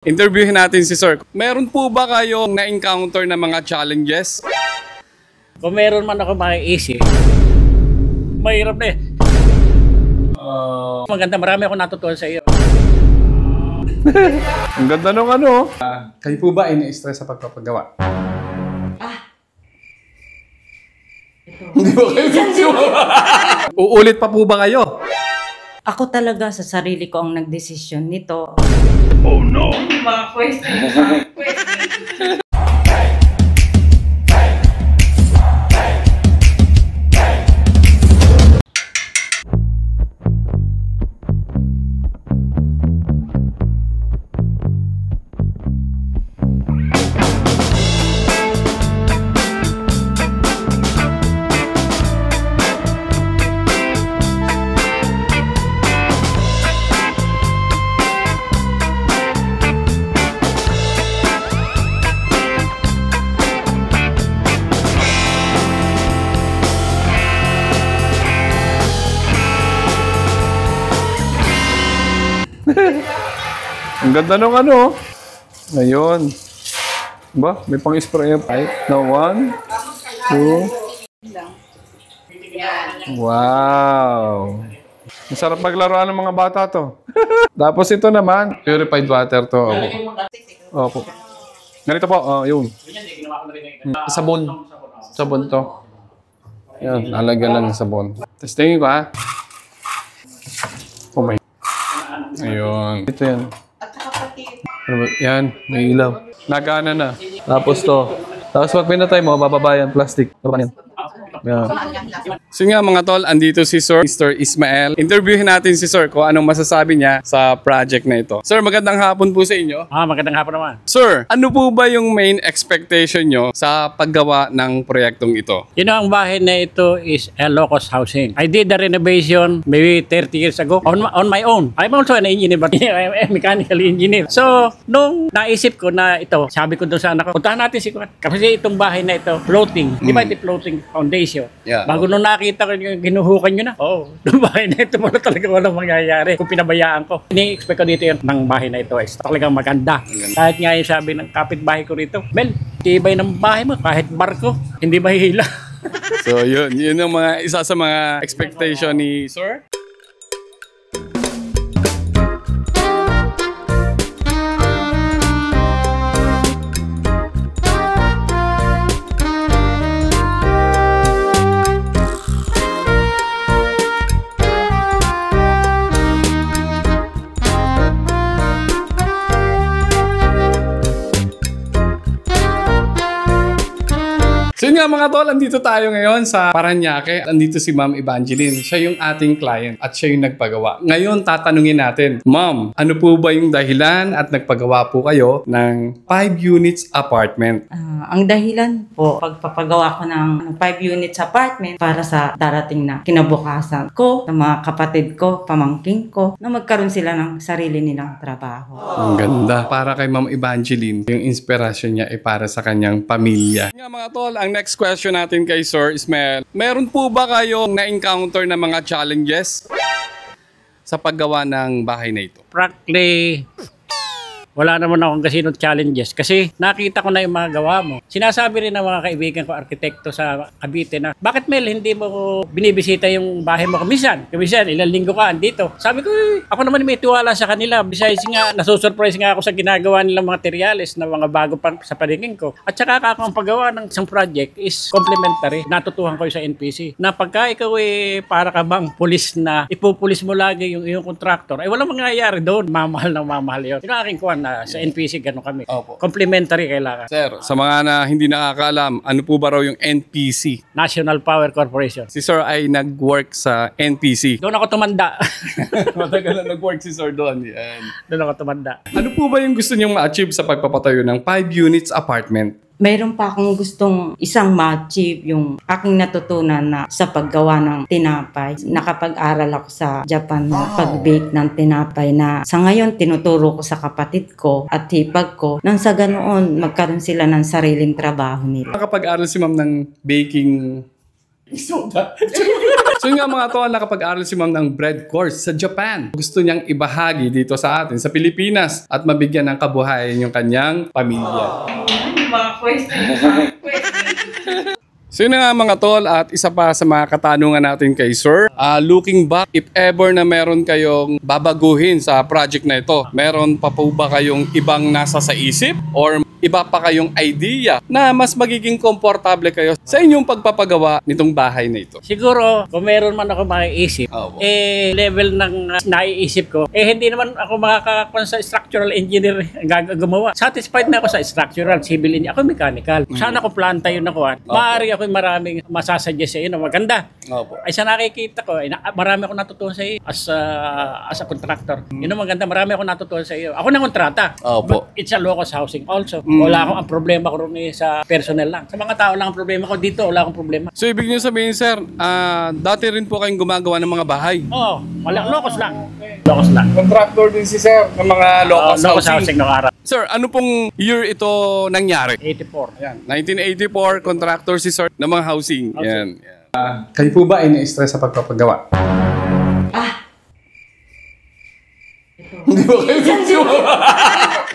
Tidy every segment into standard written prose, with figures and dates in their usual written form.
Interviewin natin si Sir. Meron po ba kayong na-encounter na mga challenges? Kung meron man ako maiisip, mahirap na eh. Maganda, marami ako natutuhan sa iyo. Ang ganda nung ano. Kayo po ba ay na-stress sa pagpapagawa? Hindi ba kayo uulit pa po ba kayo? Ako talaga sa sarili ko ang nagdesisyon nito. Oh no! Mga question. Ang ganda nung ano. Ngayon. Ba, may pang-spray yung pipe. Na 1, 2. Wow. Masarap maglaruan ng mga bata to. Tapos ito naman, purified water to. Opo. Ganito po, yun. Sabon. Sabon to. Yan, lalagyan lang ng sabon. Tapos tingin ko ha. Oh my. Ayun. Ito yan. Ano ba? Yan, may ilaw. Nagana na. Tapos to. Tapos pag pinatay mo, bababa yan, plastic. Bababa yan. Yeah. So nga mga tol, andito si Sir Mr. Ismael. Interviewin natin si Sir kung anong masasabi niya sa project na ito. Sir, magandang hapon po sa inyo. Magandang hapon naman. Sir, ano po ba yung main expectation nyo sa paggawa ng proyektong ito? You know, ang bahay na ito is a low-cost housing. I did the renovation maybe 30 years ago on my own. I'm also an engineer, but I'm a mechanical engineer. So, nung naisip ko na ito, sabi ko doon sa anak ko, puntahan natin si Kuat. Kasi itong bahay na ito, floating. Di ba ito floating foundation? Yeah. Bago nung nakita ko yung ginuhukan nyo na, yung bahay na ito pala talaga walang mangyayari kung pinabayaan ko. Ini-expect ko dito yun ng bahay na ito is talagang maganda. Kahit nga yung sabi ng kapitbahay ko rito, Mel, tibay ng bahay mo, kahit barko, hindi mahihila. So yun ang mga isa sa mga expectation ni Sir. So yun nga mga tol, andito tayo ngayon sa Parañaque. Andito si Ma'am Evangeline. Siya yung ating client at siya yung nagpagawa. Ngayon tatanungin natin, Ma'am, ano po ba yung dahilan at nagpagawa po kayo ng 5 units apartment? Ang dahilan po, pagpapagawa ko ng 5 units apartment para sa darating na kinabukasan ko, sa mga kapatid ko, pamangking ko, na magkaroon sila ng sarili nilang trabaho. Ang ganda. Para kay Ma'am Evangeline, yung inspirasyon niya ay para sa kanyang pamilya. Nga mga tol, ang next question natin kay Sir Ismael, meron po ba kayong na-encounter na mga challenges sa paggawa ng bahay na ito? Practically, wala naman akong kasinong challenges kasi nakita ko na yung mga gawa mo. Sinasabi rin ng mga kaibigan ko, arkitekto sa Cavite na, bakit Mel, hindi mo binibisita yung bahay mo kumisan? Kumisan, ilang linggo ka andito. Sabi ko, ako naman may tiwala sa kanila. Besides nga, nasusurprise nga ako sa ginagawa nilang materials na mga bago pa sa paningin ko. At saka ako ang paggawa ng isang project is complementary. Natutuhan ko sa NPC. Na pagka ikaw para ka bang pulis na ipupulis mo lagi yung iyong contractor, ay walang mangyayari doon. Mamahal na mamahal yun. Yung aking kuwan na sa NPC, gano'n kami. Opo. Complementary kailangan. Sir, sa mga na hindi nakakaalam, ano po ba raw yung NPC? National Power Corporation. Si Sir ay nag-work sa NPC. Doon ako tumanda. Matagal na nag-work si Sir doon. Yan. Doon ako tumanda. Ano po ba yung gusto niyong ma-achieve sa pagpapatayo ng 5 units apartment? Mayroon pa akong gustong isang ma-achieve yung aking natutunan na sa paggawa ng tinapay. Nakapag-aral ako sa Japan na pag-bake ng tinapay na sa ngayon tinuturo ko sa kapatid ko at hipag ko. Nang sa ganoon, magkaroon sila ng sariling trabaho nila. Nakapag-aral si Ma'am ng baking soda. So yun nga mga tol, nakapag-aral si ma'am ng bread course sa Japan. Gusto niyang ibahagi dito sa atin, sa Pilipinas, at mabigyan ng kabuhayan yung kanyang pamilya. Mga So yun na nga mga tol, at isa pa sa mga katanungan natin kay Sir, looking back, if ever na meron kayong babaguhin sa project na ito, meron pa po ba kayong ibang nasa sa isip or iba pa kayong idea na mas magiging komportable kayo sa inyong pagpapagawa nitong bahay na ito? Siguro, kung meron man ako maiisip, Opo. level ng naiisip ko, hindi naman ako makakakuha sa structural engineer gumawa. Satisfied na ako sa structural, civil engineer. Ako mechanical. Sana ko planta yun ako. Maaari ako maraming masasuggest sa iyo na maganda. Opo. Ay sa nakikita ko, marami ako natutunan sa iyo as a contractor. Yun ang maganda, marami ako natutunan sa iyo. Ako na kontrata. Opo. But it's a low-cost housing also. Wala akong ang problema ko rin sa personnel lang. Sa mga tao lang ang problema ko dito, wala akong problema. So ibig niyo sabihin sir, dati rin po kayong gumagawa ng mga bahay? Oo, wala, low-cost lang. Low-cost lang. Contractor din si sir ng mga Low-cost housing ng araw. Sir, ano pong year ito nangyari? 84. Ayan, 1984, contractor si sir ng mga housing. Yan. Kayo po ba ay na-stress sa pagpapagawa? Hindi ba kayo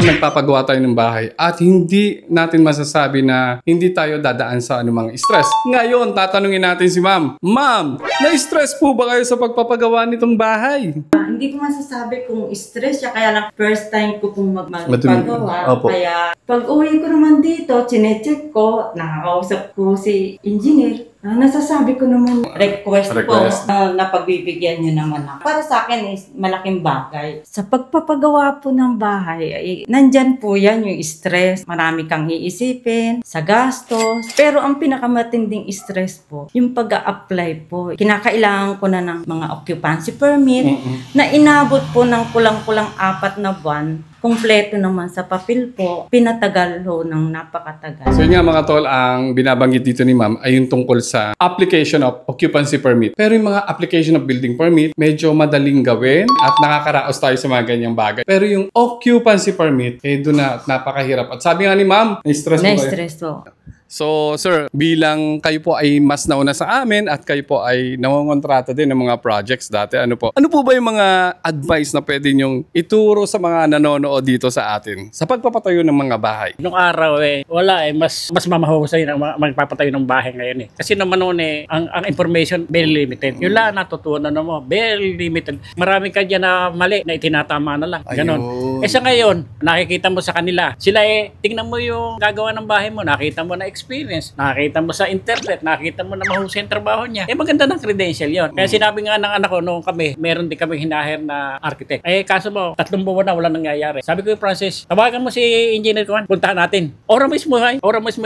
nagpapagawa tayo ng bahay at hindi natin masasabi na hindi tayo dadaan sa anumang stress. Ngayon, tatanungin natin si ma'am. Ma'am, na-stress po ba kayo sa pagpapagawa nitong bahay? Hindi ko masasabi kung stress siya, kaya lang first time ko pong Madumi. magpagawa. Opo. Kaya pag uwi ko naman dito, chinecheck ko, nakakausap ko si engineer. Nasasabi ko naman request po na pagbibigyan niyo naman ako. Para sa akin is malaking bagay. Sa pagpapagawa po ng bahay, ay, nandyan po yan yung stress. Marami kang iisipin sa gastos. Pero ang pinakamatinding stress po, yung pag-a-apply po. Kinakailangan ko na ng mga occupancy permit na inabot po ng kulang-kulang 4 na buwan. Kumpleto naman sa papel po, pinatagal ho ng napakatagal. So yun nga mga tol, ang binabanggit dito ni ma'am ay yung tungkol sa application of occupancy permit. Pero yung mga application of building permit, medyo madaling gawin at nakakaraos tayo sa mga ganyang bagay. Pero yung occupancy permit, doon na napakahirap. At sabi nga ni ma'am, na-stress po kayo. Na-stress po. So, sir, bilang kayo po ay mas nauna sa amin at kayo po ay nangongontrata din ng mga projects dati, ano po ba yung mga advice na pwede nyong ituro sa mga nanonood dito sa atin sa pagpapatayo ng mga bahay? Nung araw wala mas mamahusay na magpapatayo ng bahay ngayon Kasi naman noon ang information very limited. Yung lang natutunan na mo, very limited. Marami ka dyan na mali na itinatama na lang. Ganon. Sa ngayon, nakikita mo sa kanila, sila tingnan mo yung gagawa ng bahay mo, nakita mo na experience, nakita mo sa internet, nakita mo na mahusay ang trabaho niya. Maganda ng credential yon. Kaya sinabi nga ng anak ko noong kami, meron din kami hinahire na architect. Kaso mo, 3 buwan na wala nangyayari. Sabi ko, Francis, tawagan mo si Engineer Kuan, puntahan natin. Ora mismo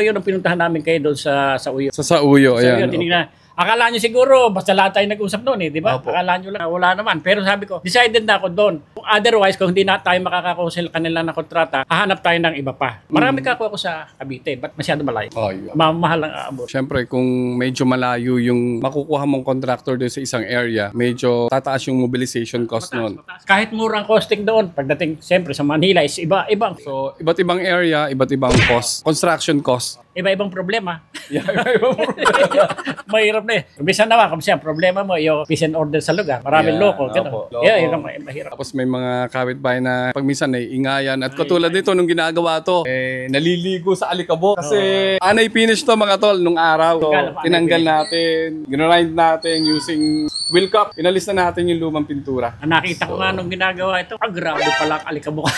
yun ang pinuntahan namin kayo doon sa Uyo. Sa Uyo, ayan. Tinignan. Akala nyo siguro, basta lahat tayo nag-usap doon di ba? Opo. Akala nyo lang, wala naman. Pero sabi ko, decided na ako doon. Otherwise, kung hindi na tayo makakakusel kanila na kontrata, hahanap tayo ng iba pa. Marami ka ako sa Cavite, ba't masyado malayo? Mahal ang aabot. Siyempre, kung medyo malayo yung makukuha mong contractor doon sa isang area, medyo tataas yung mobilization cost nun. Kahit murang costing doon, pagdating siyempre sa Manila is iba-ibang. So, iba't ibang area, iba't ibang cost, construction cost. Iba-ibang problema. Mahirap na Kumisa naman, kumisa, problema mo, yung peace and order sa lugar. Maraming loko, gano'n. Yun ang mahirap. Tapos may mga kapitbahay na pag minsan ingayan. At katulad nito, nung ginagawa to, naliligo sa alikabok. Kasi anay finish to mga tol nung araw. So, tinanggal natin, ginrind natin using wheel cup. Inalis na natin yung lumang pintura. Nakita ko nga nung ginagawa ito, grabe pala ang alikabok.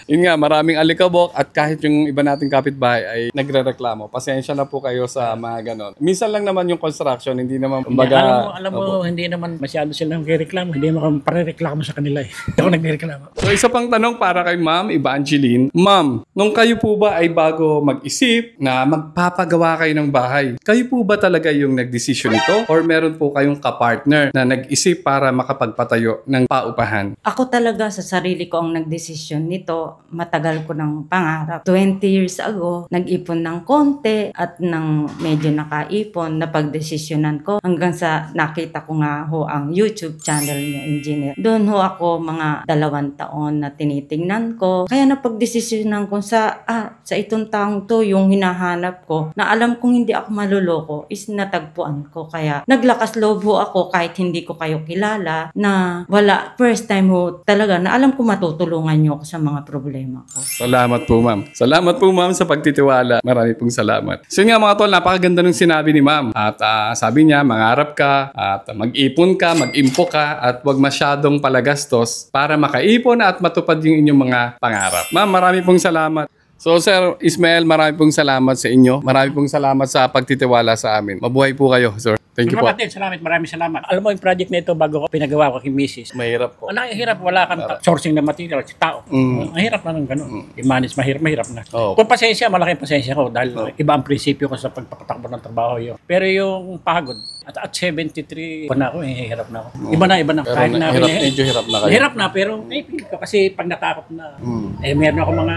Yun nga, maraming alikabok at kahit yung iba nating kapitbahay ay nagre-reklamo. Pasensya na po kayo sa mga ganon. Minsan lang naman yung construction, hindi naman kumbaga... Alam mo, hindi naman masyado silang nagreklamo. Hindi naman pare-reklamo sa kanila Hindi ako nagreklamo. So isa pang tanong para kay Ma'am Evangeline. Ma'am, nung kayo po ba ay bago mag-isip na magpapagawa kayo ng bahay, kayo po ba talaga yung nagdesisyon nito? Or meron po kayong kapartner na nag-isip para makapagpatayo ng paupahan? Ako talaga sa sarili ko ang nagdesisyon nito. matagal ko ng pangarap. 20 years ago, nag-ipon ng konti at nang medyo nakaipon, napagdesisyonan ko hanggang sa nakita ko nga ho ang YouTube channel niyo, Engineer. Doon ho ako mga 2 taon na tinitingnan ko. Kaya napagdesisyonan ko sa itong taong to, yung hinahanap ko, na alam kong hindi ako maluloko, is natagpuan ko. Kaya naglakas loob ho ako kahit hindi ko kayo kilala, na wala, first time ho talaga na alam ko matutulungan niyo ako sa mga problema ko. Salamat po, ma'am. Salamat po, ma'am, sa pagtitiwala. Marami pong salamat. So nga mga tol, napakaganda ng sinabi ni ma'am. At sabi niya, mangarap ka, at mag-ipon ka, mag-impo ka, at wag masyadong palagastos para makaipon at matupad yung inyong mga pangarap. Ma'am, marami pong salamat. So Sir Ismael, marami pong salamat sa inyo. Marami pong salamat sa pagtitiwala sa amin. Mabuhay po kayo, sir. Thank you po. Salamat, maraming salamat. Alam mo yung project na ito bago ko pinagawa ko kay Mrs. Mahirap po. Ang hirap, wala kang sourcing ng material sa tao. Ang hirap na ng gano'n. I-manage, mahirap na. Oh. Kung pasensya, malaking pasensya ko dahil iba ang prinsipyo ko sa pagpapatakbo ng trabaho yun. Pero yung pagod, at 73, iba na ako, hirap na ako. Iba na. Pero Kahit na, medyo hirap na kayo. Hirap na, pero feel ko kasi pag natakot na, meron ako mga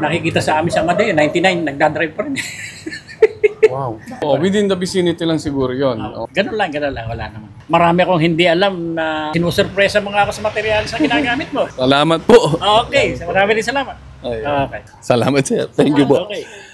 nakikita sa amin sa Made, 99, nagdadrive pa rin. Wow. Oh, within the vicinity lang siguro yun. Ganun lang, wala naman. Marami akong hindi alam na sinusurpresa mga ako sa material sa ginagamit mo. Salamat po. Okay, marami rin salamat. Ay, Okay. salamat, sir. Thank you po. Okay.